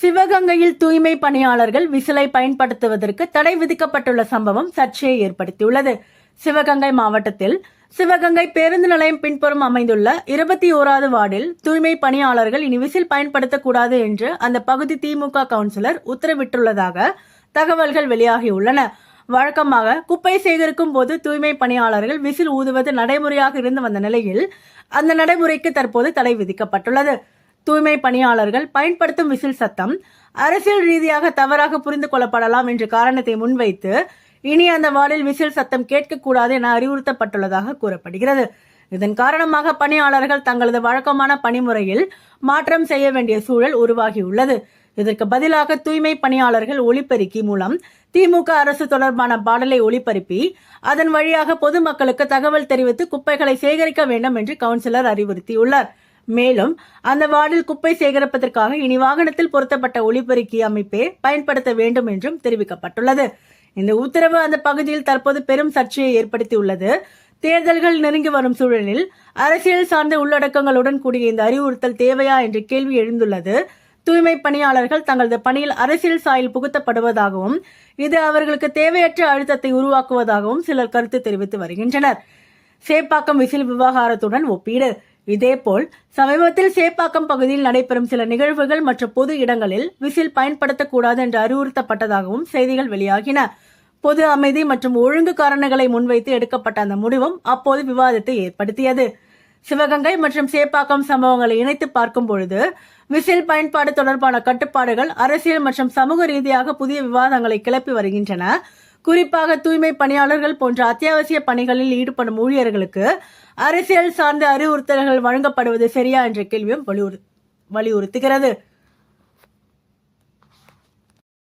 சிவகங்கையில் தூய்மை பணியாளர்கள் விசிலை பயன்படுத்துவதற்கு தடை விதிக்கப்பட்டுள்ள சம்பவம் சர்ச்சையை ஏற்படுத்தியுள்ளது. சிவகங்கை மாவட்டத்தில் சிவகங்கை பேருந்து நிலையம் பின்புறம் அமைந்துள்ள 21வது வார்டில் தூய்மை பணியாளர்கள் இனி விசில் பயன்படுத்தக்கூடாது என்று அந்த பகுதி திமுக கவுன்சிலர் உத்தரவிட்டுள்ளதாக தகவல்கள் வெளியாகியுள்ளன. வழக்கமாக குப்பை சேகரிக்கும் போது தூய்மை பணியாளர்கள் விசில் ஊதுவது நடைமுறையாக இருந்து வந்த நிலையில் அந்த நடைமுறைக்கு தற்போது தடை விதிக்கப்பட்டுள்ளது. தூய்மை பணியாளர்கள் பயன்படுத்தும் விசில் சத்தம் அரசியல் ரீதியாக தவறாக புரிந்து கொள்ளப்படலாம் என்ற காரணத்தை முன்வைத்து இனி அந்த வார்டில் விசில் சத்தம் கேட்கக்கூடாது என அறிவுறுத்தப்பட்டுள்ளதாக கூறப்படுகிறது. இதன் காரணமாக பணியாளர்கள் தங்களது வழக்கமான பணிமுறையில் மாற்றம் செய்ய வேண்டிய சூழல் உருவாகியுள்ளது. இதற்கு பதிலாக தூய்மை பணியாளர்கள் ஒலிபெருக்கி மூலம் திமுக அரசு தொடர்பான பாடலை ஒளிபரப்பி அதன் வழியாக பொதுமக்களுக்கு தகவல் தெரிவித்து குப்பைகளை சேகரிக்க வேண்டும் என்று கவுன்சிலர் அறிவுறுத்தியுள்ளார். மேலும் அந்த வார்டில் குப்பை சேகரிப்பதற்காக இனி வாகனத்தில் பொருத்தப்பட்ட ஒலிபெருக்கி அமைப்பே பயன்படுத்த வேண்டும் என்றும் தெரிவிக்கப்பட்டுள்ளது. இந்த உத்தரவு அந்த பகுதியில் தற்போது பெரும் சர்ச்சையை ஏற்படுத்தியுள்ளது. தேர்தல்கள் நெருங்கி வரும் சூழலில் அரசியல் சார்ந்த உள்ளடக்கங்களுடன் கூடிய இந்த அறிவுறுத்தல் தேவையா என்ற கேள்வி எழுந்துள்ளது. தூய்மை பணியாளர்கள் தங்களது பணியில் அரசியல் சாயல் புகுத்தப்படுவதாகவும் இது அவர்களுக்கு தேவையற்ற அழுத்தத்தை உருவாக்குவதாகவும் சிலர் கருத்து தெரிவித்து வருகின்றனர். சேப்பாக்கம் விசில் விவகாரத்துடன் ஒப்பீடு. இதேபோல் சமீபத்தில் சேப்பாக்கம் பகுதியில் நடைபெறும் சில நிகழ்வுகள் மற்றும் பொது இடங்களில் விசில் பயன்படுத்தக்கூடாது என்று அறிவுறுத்தப்பட்டதாகவும் செய்திகள் வெளியாகின. பொது அமைதி மற்றும் ஒழுங்கு காரணங்களை முன்வைத்து எடுக்கப்பட்ட அந்த முடிவும் அப்போது விவாதத்தை ஏற்படுத்தியது. சிவகங்கை மற்றும் சேப்பாக்கம் சம்பவங்களை இணைத்து பார்க்கும் பொழுது விசில் பயன்பாடு தொடர்பான கட்டுப்பாடுகள் அரசியல் மற்றும் சமூக ரீதியாக புதிய விவாதங்களை கிளப்பி வருகின்றன. குறிப்பாக தூய்மை பணியாளர்கள் போன்ற அத்தியாவசிய பணிகளில் ஈடுபடும் ஊழியர்களுக்கு அரசியல் சார்ந்த அறிவுறுத்தல்கள் வழங்கப்படுவது சரியா என்ற கேள்வியும் வலியுறுத்துகிறது.